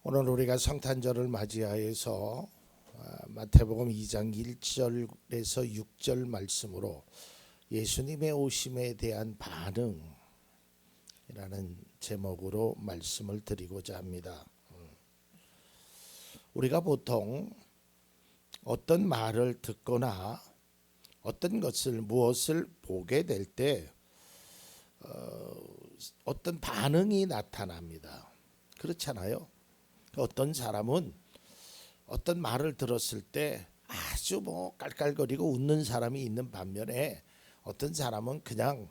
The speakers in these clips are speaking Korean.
오늘 우리가 성탄절을 맞이하여서 마태복음 2장 1절에서 6절 말씀으로 예수님의 오심에 대한 반응이라는 제목으로 말씀을 드리고자 합니다. 우리가 보통 어떤 말을 듣거나 어떤 것을 무엇을 보게 될 때 어떤 반응이 나타납니다. 그렇잖아요. 어떤 사람은 어떤 말을 들었을 때 아주 깔깔거리고 웃는 사람이 있는 반면에 어떤 사람은 그냥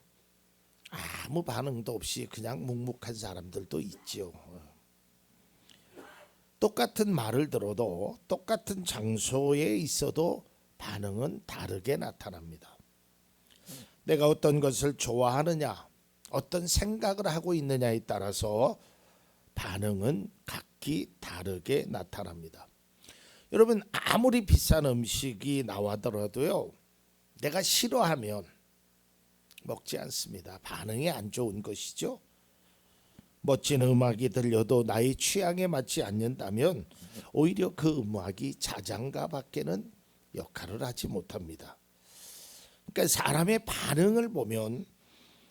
아무 반응도 없이 그냥 묵묵한 사람들도 있지요. 똑같은 말을 들어도 똑같은 장소에 있어도 반응은 다르게 나타납니다. 내가 어떤 것을 좋아하느냐, 어떤 생각을 하고 있느냐에 따라서 반응은 각기 다르게 나타납니다. 여러분, 아무리 비싼 음식이 나와더라도요, 내가 싫어하면 먹지 않습니다. 반응이 안 좋은 것이죠. 멋진 음악이 들려도 나의 취향에 맞지 않는다면 오히려 그 음악이 자장가 밖에는 역할을 하지 못합니다. 그러니까 사람의 반응을 보면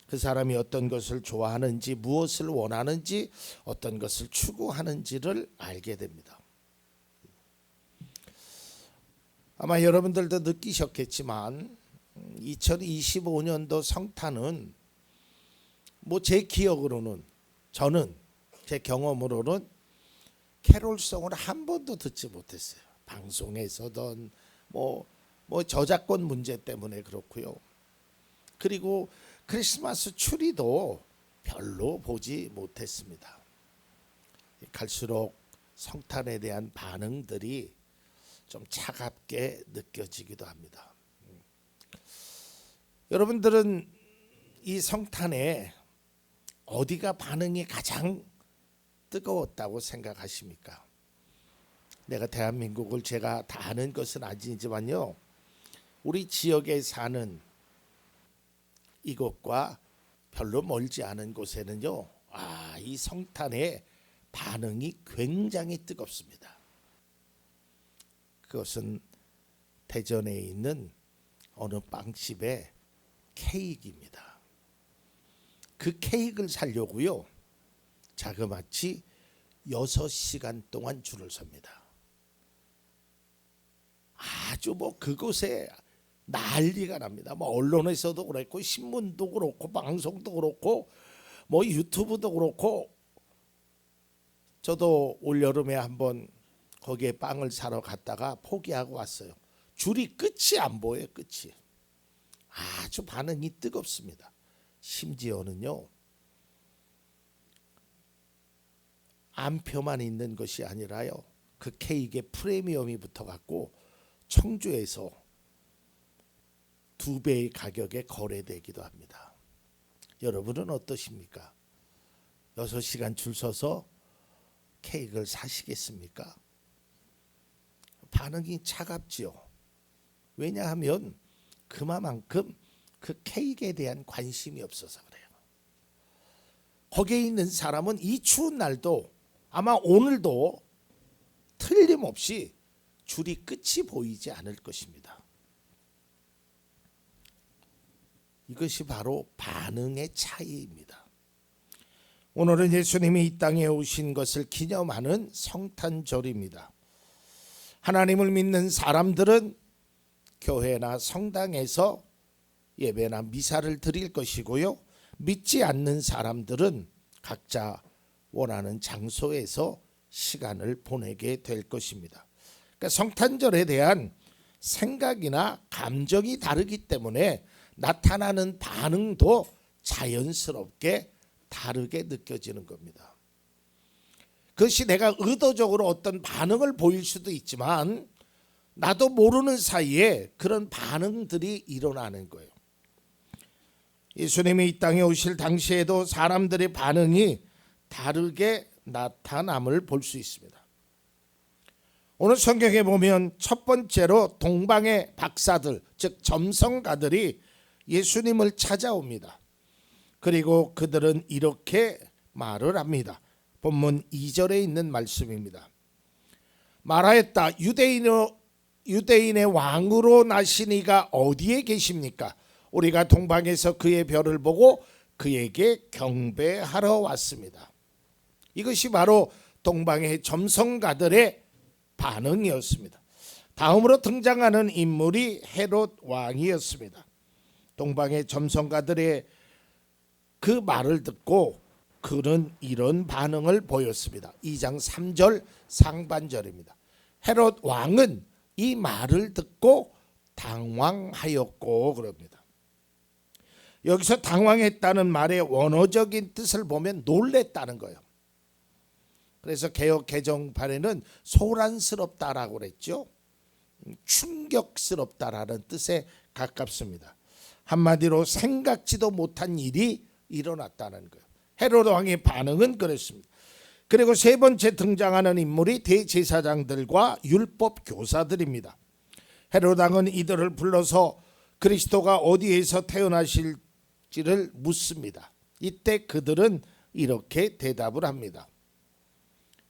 그 사람이 어떤 것을 좋아하는지, 무엇을 원하는지, 어떤 것을 추구하는지를 알게 됩니다. 아마 여러분들도 느끼셨겠지만 2025년도 성탄은 제 기억으로는, 저는 제 경험으로는 캐롤송을 한 번도 듣지 못했어요. 방송에서든 저작권 문제 때문에 그렇고요. 그리고 크리스마스 추리도 별로 보지 못했습니다. 갈수록 성탄에 대한 반응들이 좀 차갑게 느껴지기도 합니다. 여러분들은 이 성탄에 어디가 반응이 가장 뜨거웠다고 생각하십니까? 내가 대한민국을 제가 다 아는 것은 아니지만요, 우리 지역에 사는 이곳과 별로 멀지 않은 곳에는요, 이 성탄의 반응이 굉장히 뜨겁습니다. 그것은 대전에 있는 어느 빵집의 케이크입니다. 그 케이크를 사려고요, 자그마치 6시간 동안 줄을 섭니다. 아주 그곳에 난리가 납니다. 언론에서도 그렇고, 신문도 그렇고, 방송도 그렇고, 유튜브도 그렇고. 저도 올 여름에 한번 거기에 빵을 사러 갔다가 포기하고 왔어요. 줄이 끝이 안 보여요. 끝이. 아주 반응이 뜨겁습니다. 심지어는요, 암표만 있는 것이 아니라요, 그 케이크에 프리미엄이 붙어갖고 청주에서 2배의 가격에 거래되기도 합니다. 여러분은 어떠십니까? 6시간 줄 서서 케이크를 사시겠습니까? 반응이 차갑지요. 왜냐하면 그만큼 그 케이크에 대한 관심이 없어서 그래요. 거기에 있는 사람은 이 추운 날도, 아마 오늘도 틀림없이 줄이 끝이 보이지 않을 것입니다. 이것이 바로 반응의 차이입니다. 오늘은 예수님이 이 땅에 오신 것을 기념하는 성탄절입니다. 하나님을 믿는 사람들은 교회나 성당에서 예배나 미사를 드릴 것이고요, 믿지 않는 사람들은 각자 원하는 장소에서 시간을 보내게 될 것입니다. 그러니까 성탄절에 대한 생각이나 감정이 다르기 때문에 나타나는 반응도 자연스럽게 다르게 느껴지는 겁니다. 그것이 내가 의도적으로 어떤 반응을 보일 수도 있지만 나도 모르는 사이에 그런 반응들이 일어나는 거예요. 예수님이 이 땅에 오실 당시에도 사람들의 반응이 다르게 나타남을 볼 수 있습니다. 오늘 성경에 보면 첫 번째로 동방의 박사들, 즉 점성가들이 예수님을 찾아옵니다. 그리고 그들은 이렇게 말을 합니다. 본문 2절에 있는 말씀입니다. 말하였다. 유대인의 왕으로 나신 이가 어디에 계십니까? 우리가 동방에서 그의 별을 보고 그에게 경배하러 왔습니다. 이것이 바로 동방의 점성가들의 반응이었습니다. 다음으로 등장하는 인물이 헤롯 왕이었습니다. 동방의 점성가들의 그 말을 듣고 그는 이런 반응을 보였습니다. 2장 3절 상반절입니다. 헤롯 왕은 이 말을 듣고 당황하였고 그럽니다. 여기서 당황했다는 말의 원어적인 뜻을 보면 놀랬다는 거예요. 그래서 개역 개정판에는 소란스럽다라고 그랬죠. 충격스럽다라는 뜻에 가깝습니다. 한마디로 생각지도 못한 일이 일어났다는 거예요. 헤롯 왕의 반응은 그랬습니다. 그리고 세 번째 등장하는 인물이 대제사장들과 율법 교사들입니다. 헤롯 왕은 이들을 불러서 그리스도가 어디에서 태어나실지를 묻습니다. 이때 그들은 이렇게 대답을 합니다.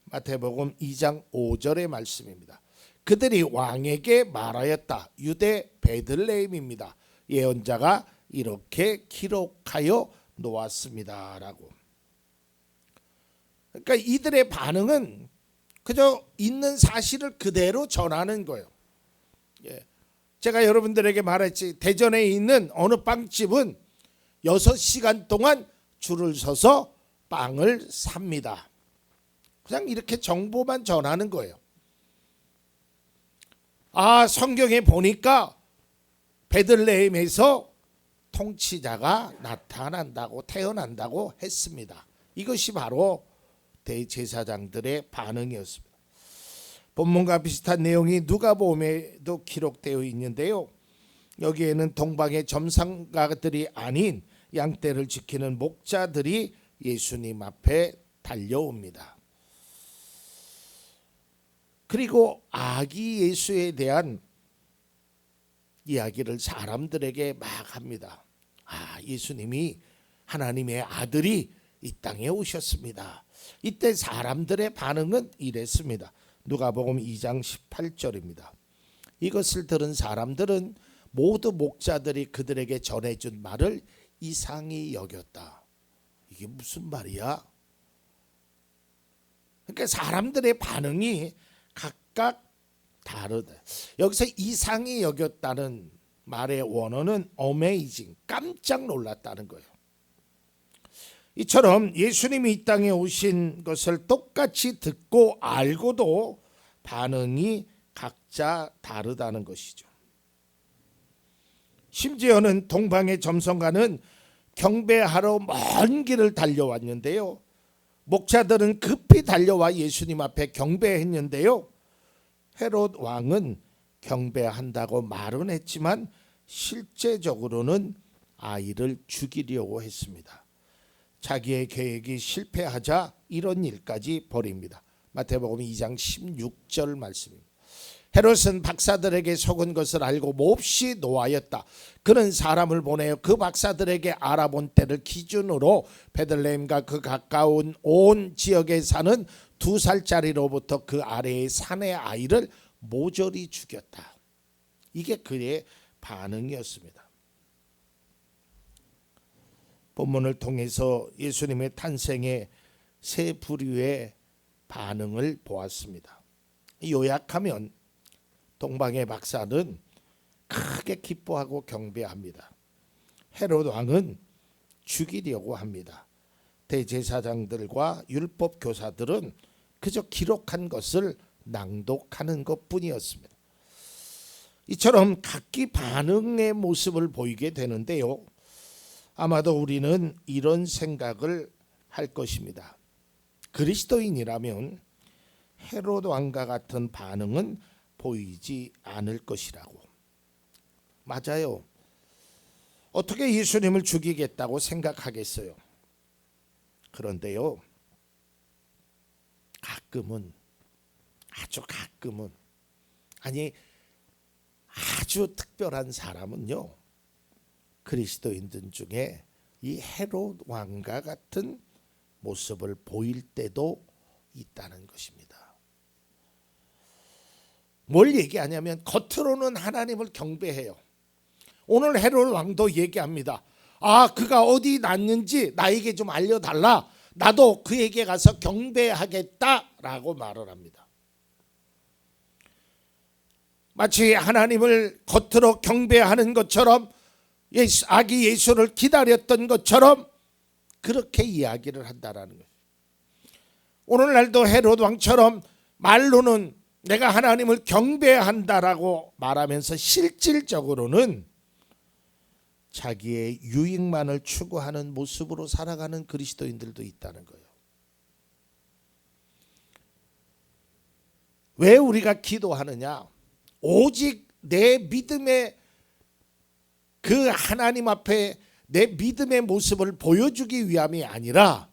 마태복음 2장 5절의 말씀입니다. 그들이 왕에게 말하였다. 유대 베들레헴입니다. 예언자가 이렇게 기록하여 놓았습니다. 라고. 그러니까 이들의 반응은 그저 있는 사실을 그대로 전하는 거예요. 제가 여러분들에게 말했지, 대전에 있는 어느 빵집은 6시간 동안 줄을 서서 빵을 삽니다. 그냥 이렇게 정보만 전하는 거예요. 성경에 보니까 베들레헴에서 통치자가 나타난다고 태어난다고 했습니다. 이것이 바로 대제사장들의 반응이었습니다. 본문과 비슷한 내용이 누가복음에도 기록되어 있는데요. 여기에는 동방의 점성가들이 아닌 양떼를 지키는 목자들이 예수님 앞에 달려옵니다. 그리고 아기 예수에 대한 이야기를 사람들에게 막 합니다. 예수님이 하나님의 아들이 이 땅에 오셨습니다. 이때 사람들의 반응은 이랬습니다. 누가복음 2장 18절입니다. 이것을 들은 사람들은 모두 목자들이 그들에게 전해준 말을 이상히 여겼다. 이게 무슨 말이야? 그러니까 사람들의 반응이 각각 다르다. 여기서 이상히 여겼다는 말의 원어는 amazing, 깜짝 놀랐다는 거예요. 이처럼 예수님이 이 땅에 오신 것을 똑같이 듣고 알고도 반응이 각자 다르다는 것이죠. 심지어는 동방의 점성가는 경배하러 먼 길을 달려왔는데요. 목자들은 급히 달려와 예수님 앞에 경배했는데요. 헤롯 왕은 경배한다고 말은 했지만 실제적으로는 아이를 죽이려고 했습니다. 자기의 계획이 실패하자 이런 일까지 벌입니다. 마태복음 2장 16절 말씀입니다. 헤롯은 박사들에게 속은 것을 알고 몹시 노하였다. 그는 사람을 보내어 그 박사들에게 알아본 때를 기준으로 베들레헴과 그 가까운 온 지역에 사는 2살짜리로부터 그 아래의 산의 아이를 모조리 죽였다. 이게 그의 반응이었습니다. 본문을 통해서 예수님의 탄생의 세 부류의 반응을 보았습니다. 요약하면 동방의 박사는 크게 기뻐하고 경배합니다. 헤롯 왕은 죽이려고 합니다. 대제사장들과 율법 교사들은 그저 기록한 것을 낭독하는 것뿐이었습니다. 이처럼 각기 반응의 모습을 보이게 되는데요. 아마도 우리는 이런 생각을 할 것입니다. 그리스도인이라면 헤롯 왕과 같은 반응은 보이지 않을 것이라고. 맞아요. 어떻게 예수님을 죽이겠다고 생각하겠어요? 그런데요, 가끔은, 아주 가끔은, 아니 아주 특별한 사람은요, 그리스도인들 중에 이 헤롯 왕과 같은 모습을 보일 때도 있다는 것입니다. 뭘 얘기하냐면 겉으로는 하나님을 경배해요. 오늘 헤롯 왕도 얘기합니다. 아, 그가 어디 났는지 나에게 좀 알려달라. 나도 그에게 가서 경배하겠다라고 말을 합니다. 마치 하나님을 겉으로 경배하는 것처럼 아기 예수를 기다렸던 것처럼 그렇게 이야기를 한다라는 거예요. 오늘날도 헤롯 왕처럼 말로는 내가 하나님을 경배한다라고 말하면서 실질적으로는 자기의 유익만을 추구하는 모습으로 살아가는 그리스도인들도 있다는 거예요. 왜 우리가 기도하느냐? 오직 내 믿음의 그 하나님 앞에 내 믿음의 모습을 보여주기 위함이 아니라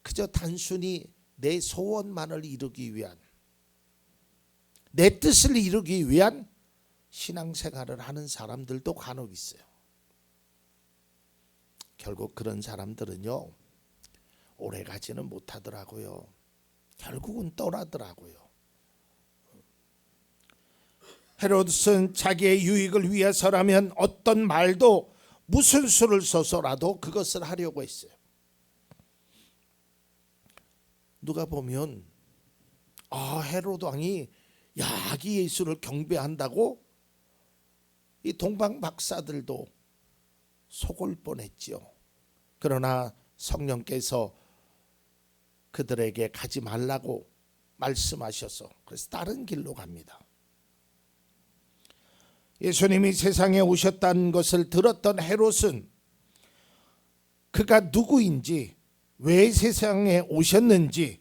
그저 단순히 내 소원만을 이루기 위한, 내 뜻을 이루기 위한 신앙생활을 하는 사람들도 간혹 있어요. 결국 그런 사람들은요, 오래가지는 못하더라고요. 결국은 떠나더라고요. 헤롯은 자기의 유익을 위해서라면 어떤 말도 무슨 수를 써서라도 그것을 하려고 했어요. 누가 보면 헤롯 왕이 아기 예수를 경배한다고 이 동방 박사들도 속을 뻔했지요. 그러나 성령께서 그들에게 가지 말라고 말씀하셔서 그래서 다른 길로 갑니다. 예수님이 세상에 오셨다는 것을 들었던 헤롯은 그가 누구인지, 왜 세상에 오셨는지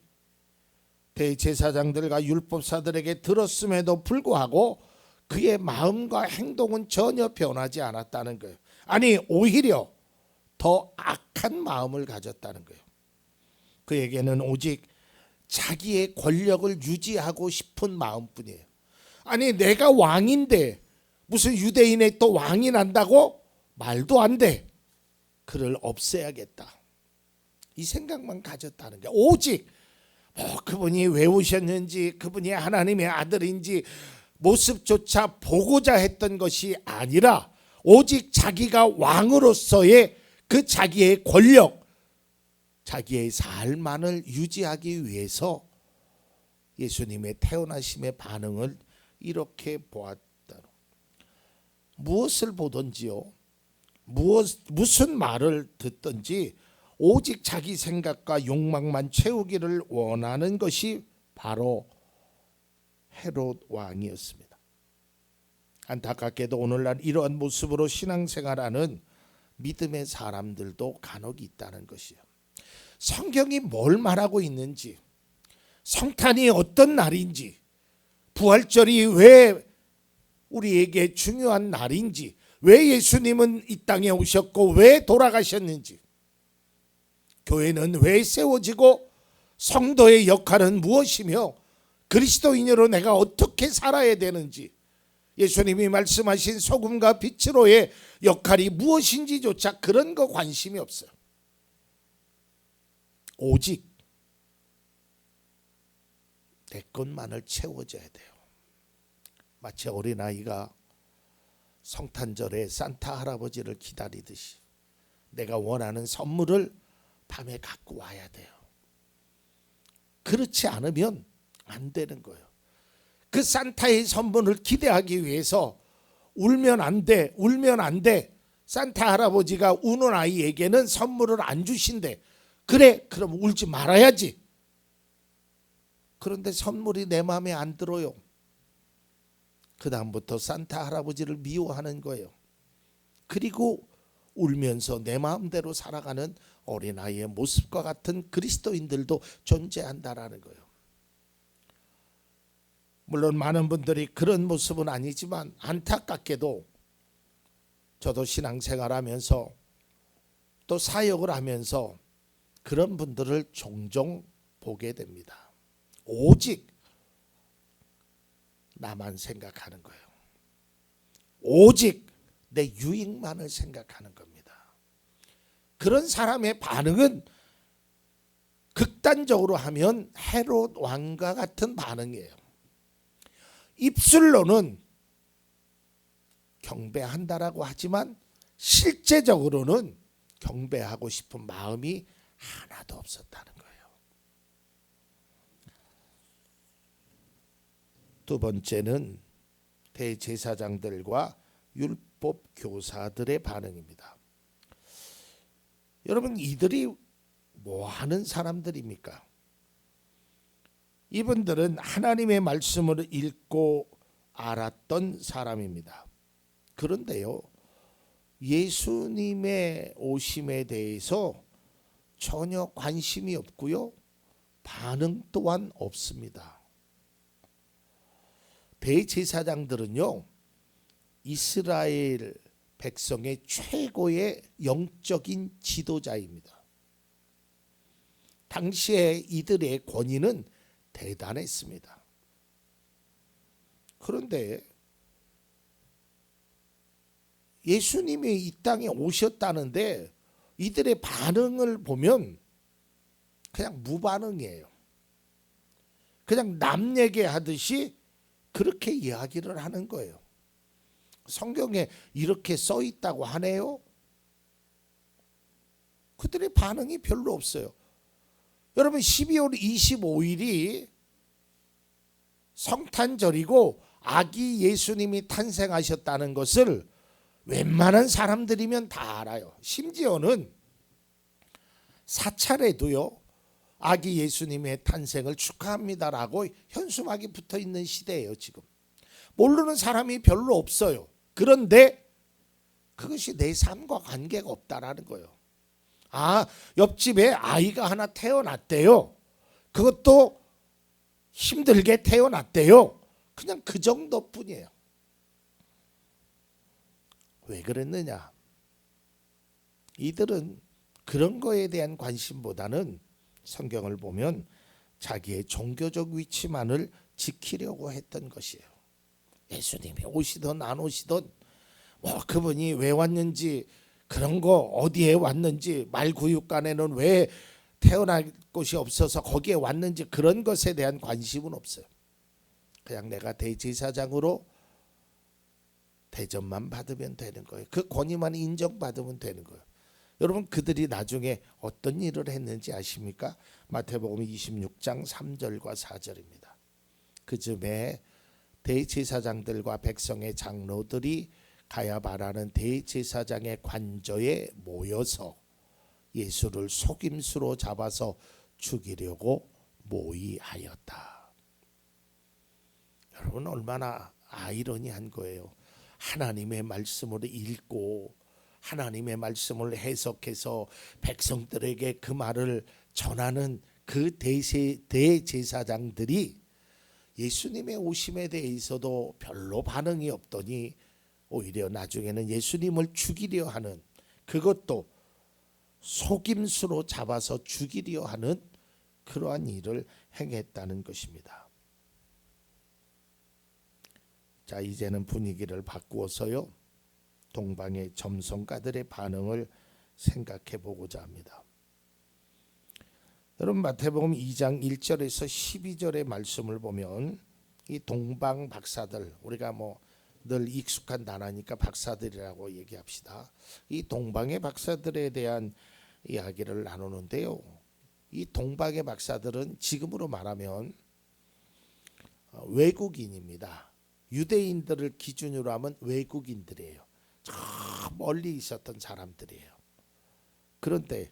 대제사장들과 율법사들에게 들었음에도 불구하고 그의 마음과 행동은 전혀 변하지 않았다는 거예요. 아니, 오히려 더 악한 마음을 가졌다는 거예요. 그에게는 오직 자기의 권력을 유지하고 싶은 마음뿐이에요. 아니, 내가 왕인데 무슨 유대인의 또 왕이 난다고? 말도 안 돼. 그를 없애야겠다. 이 생각만 가졌다는 게, 오직 그분이 왜 오셨는지, 그분이 하나님의 아들인지 모습조차 보고자 했던 것이 아니라 오직 자기가 왕으로서의 그 자기의 권력, 자기의 삶만을 유지하기 위해서 예수님의 태어나심의 반응을 이렇게 보았다. 무엇을 보든지요, 무슨 말을 듣든지 오직 자기 생각과 욕망만 채우기를 원하는 것이 바로 헤롯 왕이었습니다. 안타깝게도 오늘날 이러한 모습으로 신앙생활하는 믿음의 사람들도 간혹 있다는 것이에요. 성경이 뭘 말하고 있는지, 성탄이 어떤 날인지, 부활절이 왜 우리에게 중요한 날인지, 왜 예수님은 이 땅에 오셨고 왜 돌아가셨는지, 교회는 왜 세워지고 성도의 역할은 무엇이며 그리스도인으로 내가 어떻게 살아야 되는지, 예수님이 말씀하신 소금과 빛으로의 역할이 무엇인지조차 그런 거 관심이 없어요. 오직 내 것만을 채워줘야 돼요. 마치 어린아이가 성탄절에 산타 할아버지를 기다리듯이 내가 원하는 선물을 밤에 갖고 와야 돼요. 그렇지 않으면 안 되는 거예요. 그 산타의 선물을 기대하기 위해서 울면 안 돼, 울면 안 돼. 산타 할아버지가 우는 아이에게는 선물을 안 주신대. 그래, 그럼 울지 말아야지. 그런데 선물이 내 마음에 안 들어요. 그 다음부터 산타 할아버지를 미워하는 거예요. 그리고 울면서 내 마음대로 살아가는 어린아이의 모습과 같은 그리스도인들도 존재한다라는 거예요. 물론 많은 분들이 그런 모습은 아니지만 안타깝게도 저도 신앙생활하면서 또 사역을 하면서 그런 분들을 종종 보게 됩니다. 오직 나만 생각하는 거예요. 오직 내 유익만을 생각하는 겁니다. 그런 사람의 반응은 극단적으로 하면 헤롯 왕과 같은 반응이에요. 입술로는 경배한다라고 하지만 실제적으로는 경배하고 싶은 마음이 하나도 없었다는 거예요. 두 번째는 대제사장들과 율법 교사들의 반응입니다. 여러분, 이들이 뭐 하는 사람들입니까? 이분들은 하나님의 말씀을 읽고 알았던 사람입니다. 그런데요, 예수님의 오심에 대해서 전혀 관심이 없고요, 반응 또한 없습니다. 대제사장들은요, 이스라엘 백성의 최고의 영적인 지도자입니다. 당시에 이들의 권위는 대단했습니다. 그런데 예수님이 이 땅에 오셨다는데 이들의 반응을 보면 그냥 무반응이에요. 그냥 남 얘기하듯이 그렇게 이야기를 하는 거예요. 성경에 이렇게 써 있다고 하네요. 그들의 반응이 별로 없어요. 여러분, 12월 25일이 성탄절이고 아기 예수님이 탄생하셨다는 것을 웬만한 사람들이면 다 알아요. 심지어는 사찰에도요, 아기 예수님의 탄생을 축하합니다라고 현수막이 붙어 있는 시대예요. 지금 모르는 사람이 별로 없어요. 그런데 그것이 내 삶과 관계가 없다라는 거예요. 옆집에 아이가 하나 태어났대요. 그것도 힘들게 태어났대요. 그냥 그 정도뿐이에요. 왜 그랬느냐? 이들은 그런 거에 대한 관심보다는 성경을 보면 자기의 종교적 위치만을 지키려고 했던 것이에요. 예수님이 오시든 안 오시든 그분이 왜 왔는지, 그런 거 어디에 왔는지, 말구육간에는 왜 태어날 곳이 없어서 거기에 왔는지, 그런 것에 대한 관심은 없어요. 그냥 내가 대제사장으로 대접만 받으면 되는 거예요. 그 권위만 인정받으면 되는 거예요. 여러분, 그들이 나중에 어떤 일을 했는지 아십니까? 마태복음 26장 3절과 4절입니다. 그 즈음에 대제사장들과 백성의 장로들이 가야바라는 대제사장의 관저에 모여서 예수를 속임수로 잡아서 죽이려고 모의하였다. 여러분, 얼마나 아이러니한 거예요. 하나님의 말씀을 읽고 하나님의 말씀을 해석해서 백성들에게 그 말을 전하는 그 대제사장들이 예수님의 오심에 대해서도 별로 반응이 없더니 오히려 나중에는 예수님을 죽이려 하는, 그것도 속임수로 잡아서 죽이려 하는 그러한 일을 행했다는 것입니다. 자, 이제는 분위기를 바꾸어서요, 동방의 점성가들의 반응을 생각해 보고자 합니다. 여러분, 마태복음 2장 1절에서 12절의 말씀을 보면 이 동방 박사들, 우리가 늘 익숙한 단어니까 박사들이라고 얘기합시다. 이 동방의 박사들에 대한 이야기를 나누는데요, 이 동방의 박사들은 지금으로 말하면 외국인입니다. 유대인들을 기준으로 하면 외국인들이에요. 저 멀리 있었던 사람들이에요. 그런데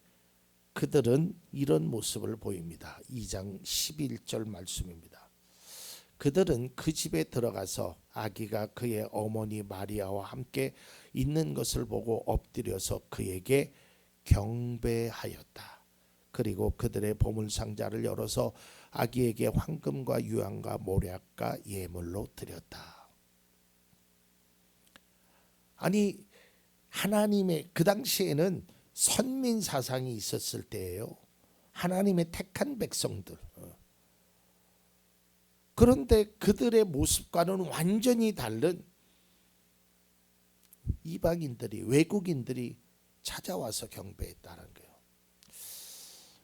그들은 이런 모습을 보입니다. 2장 11절 말씀입니다. 그들은 그 집에 들어가서 아기가 그의 어머니 마리아와 함께 있는 것을 보고 엎드려서 그에게 경배하였다. 그리고 그들의 보물상자를 열어서 아기에게 황금과 유황과 모략과 예물로 드렸다. 아니, 하나님의, 그 당시에는 선민 사상이 있었을 때예요. 하나님의 택한 백성들. 그런데 그들의 모습과는 완전히 다른 이방인들이, 외국인들이 찾아와서 경배했다는 거예요.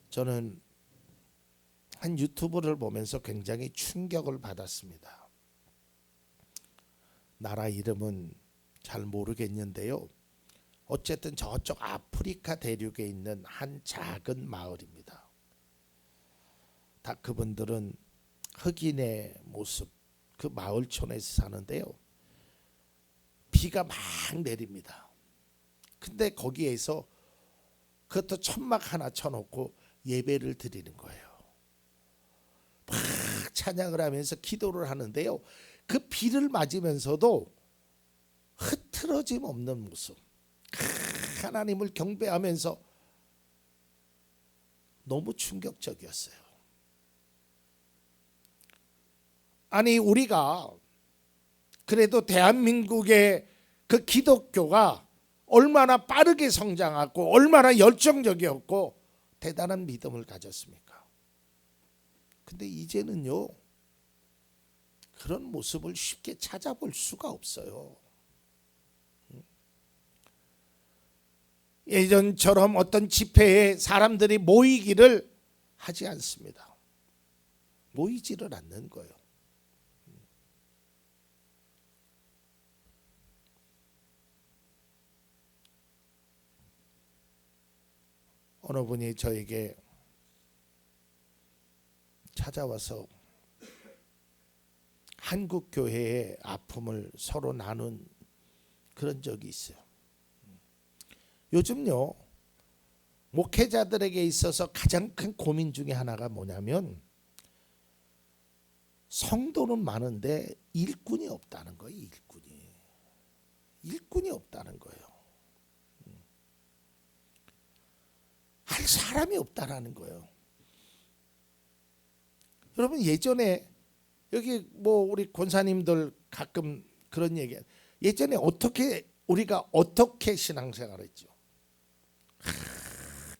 저는 한 유튜브를 보면서 굉장히 충격을 받았습니다. 나라 이름은 잘 모르겠는데요. 어쨌든 저쪽 아프리카 대륙에 있는 한 작은 마을입니다. 다 그분들은 흑인의 모습, 그 마을촌에서 사는데요. 비가 막 내립니다. 근데 거기에서 그것도 천막 하나 쳐놓고 예배를 드리는 거예요. 막 찬양을 하면서 기도를 하는데요. 그 비를 맞으면서도 흐트러짐 없는 모습, 하나님을 경배하면서 너무 충격적이었어요. 아니, 우리가 그래도 대한민국의 그 기독교가 얼마나 빠르게 성장하고 얼마나 열정적이었고 대단한 믿음을 가졌습니까? 근데 이제는요, 그런 모습을 쉽게 찾아볼 수가 없어요. 예전처럼 어떤 집회에 사람들이 모이기를 하지 않습니다. 모이지를 않는 거예요. 어느 분이 저에게 찾아와서 한국 교회의 아픔을 서로 나눈 그런 적이 있어요. 요즘요, 목회자들에게 있어서 가장 큰 고민 중에 하나가 뭐냐면 성도는 많은데 일꾼이 없다는 거예요. 일꾼이 없다는 거예요. 할 사람이 없다라는 거예요. 여러분, 예전에 여기 뭐 우리 권사님들 가끔 그런 얘기, 예전에 우리가 어떻게 신앙생활했죠?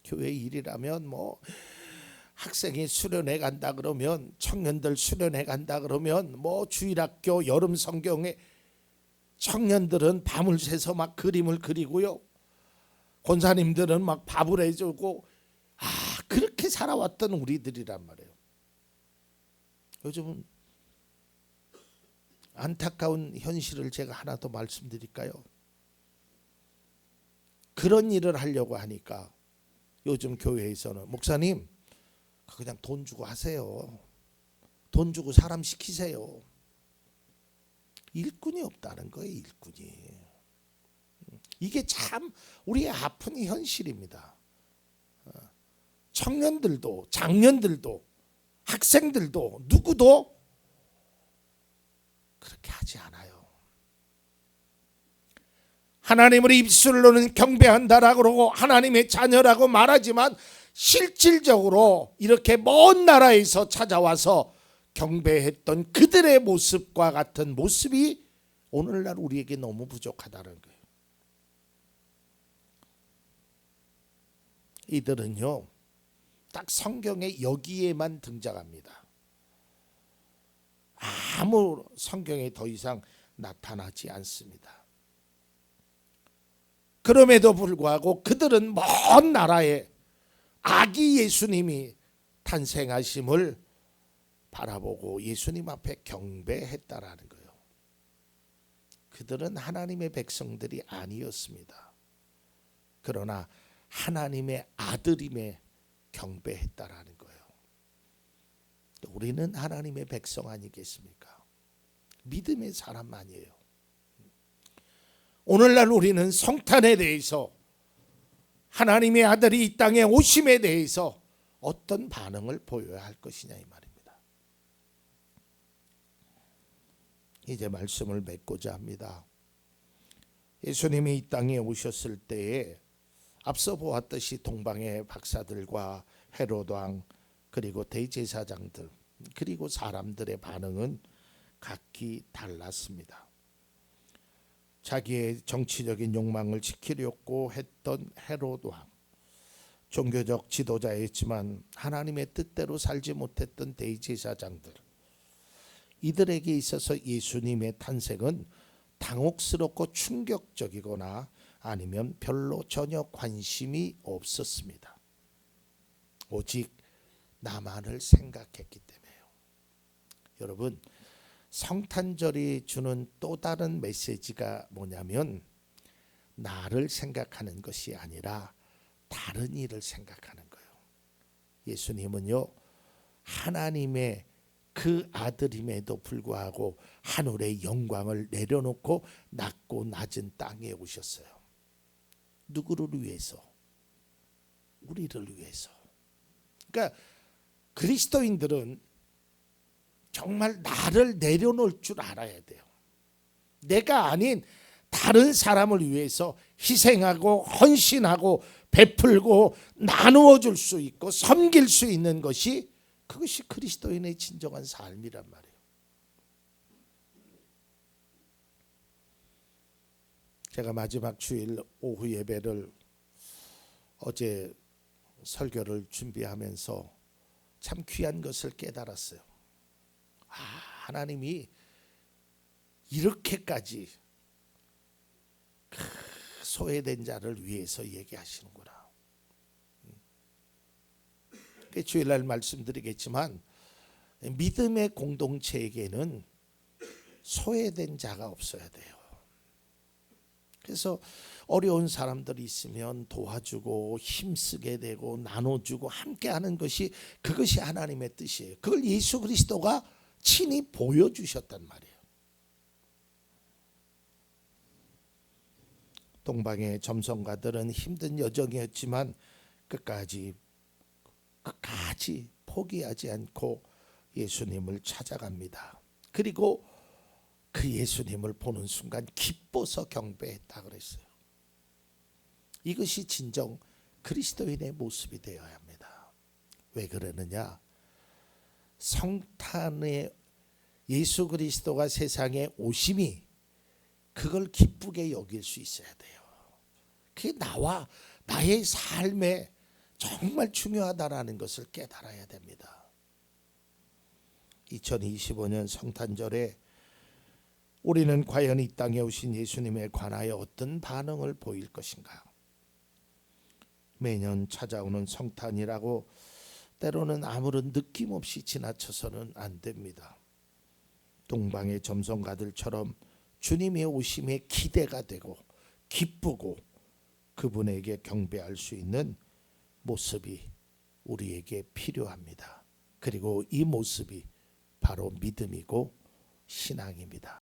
교회 일이라면 뭐 학생이 수련회 간다 그러면, 청년들 수련회 간다 그러면, 뭐 주일학교 여름 성경에 청년들은 밤을 새서 막 그림을 그리고요, 권사님들은 막 밥을 해주고, 그렇게 살아왔던 우리들이란 말이에요. 요즘은 안타까운 현실을 제가 하나 더 말씀드릴까요? 그런 일을 하려고 하니까 요즘 교회에서는 목사님 그냥 돈 주고 하세요. 돈 주고 사람 시키세요. 일꾼이 없다는 거예요. 일꾼이. 이게 참 우리의 아픈 현실입니다. 청년들도 장년들도 학생들도 누구도 그렇게 하지 않아요. 하나님을 입술로는 경배한다라고 그러고 하나님의 자녀라고 말하지만 실질적으로 이렇게 먼 나라에서 찾아와서 경배했던 그들의 모습과 같은 모습이 오늘날 우리에게 너무 부족하다는 거예요. 이들은요, 딱 성경에 여기에만 등장합니다. 아무 성경에 더 이상 나타나지 않습니다. 그럼에도 불구하고 그들은 먼 나라에 아기 예수님이 탄생하심을 바라보고 예수님 앞에 경배했다라는 거예요. 그들은 하나님의 백성들이 아니었습니다. 그러나 하나님의 아들임에 경배했다라는 거예요. 우리는 하나님의 백성 아니겠습니까? 믿음의 사람 아니에요. 오늘날 우리는 성탄에 대해서, 하나님의 아들이 이 땅에 오심에 대해서 어떤 반응을 보여야 할 것이냐 이 말입니다. 이제 말씀을 맺고자 합니다. 예수님이 이 땅에 오셨을 때에 앞서 보았듯이 동방의 박사들과 헤롯 왕 그리고 대제사장들 그리고 사람들의 반응은 각기 달랐습니다. 자기의 정치적인 욕망을 지키려고 했던 헤롯 왕, 종교적 지도자였지만 하나님의 뜻대로 살지 못했던 대제사장들, 이들에게 있어서 예수님의 탄생은 당혹스럽고 충격적이거나 아니면 별로 전혀 관심이 없었습니다. 오직 나만을 생각했기 때문에요. 여러분, 성탄절이 주는 또 다른 메시지가 뭐냐면 나를 생각하는 것이 아니라 다른 일을 생각하는 거예요. 예수님은요, 하나님의 그 아들임에도 불구하고 하늘의 영광을 내려놓고 낮고 낮은 땅에 오셨어요. 누구를 위해서? 우리를 위해서. 그러니까 그리스도인들은 정말 나를 내려놓을 줄 알아야 돼요. 내가 아닌 다른 사람을 위해서 희생하고 헌신하고 베풀고 나누어 줄 수 있고 섬길 수 있는 것이, 그것이 그리스도인의 진정한 삶이란 말이에요. 제가 마지막 주일 오후 예배를 어제 설교를 준비하면서 참 귀한 것을 깨달았어요. 하나님이 이렇게까지 소외된 자를 위해서 얘기하시는구나. 주일날 말씀드리겠지만 믿음의 공동체에게는 소외된 자가 없어야 돼요. 그래서 어려운 사람들이 있으면 도와주고 힘쓰게 되고 나눠주고 함께하는 것이, 그것이 하나님의 뜻이에요. 그걸 예수 그리스도가 친히 보여주셨단 말이에요. 동방의 점성가들은 힘든 여정이었지만 끝까지 포기하지 않고 예수님을 찾아갑니다. 그리고 그 예수님을 보는 순간 기뻐서 경배했다 그랬어요. 이것이 진정 그리스도인의 모습이 되어야 합니다. 왜 그러느냐? 성탄의 예수 그리스도가 세상에 오심이 그걸 기쁘게 여길 수 있어야 돼요. 그게 나의 삶에 정말 중요하다라는 것을 깨달아야 됩니다. 2025년 성탄절에 우리는 과연 이 땅에 오신 예수님에 관하여 어떤 반응을 보일 것인가? 매년 찾아오는 성탄이라고 때로는 아무런 느낌 없이 지나쳐서는 안 됩니다. 동방의 점성가들처럼 주님의 오심에 기대가 되고 기쁘고 그분에게 경배할 수 있는 모습이 우리에게 필요합니다. 그리고 이 모습이 바로 믿음이고 신앙입니다.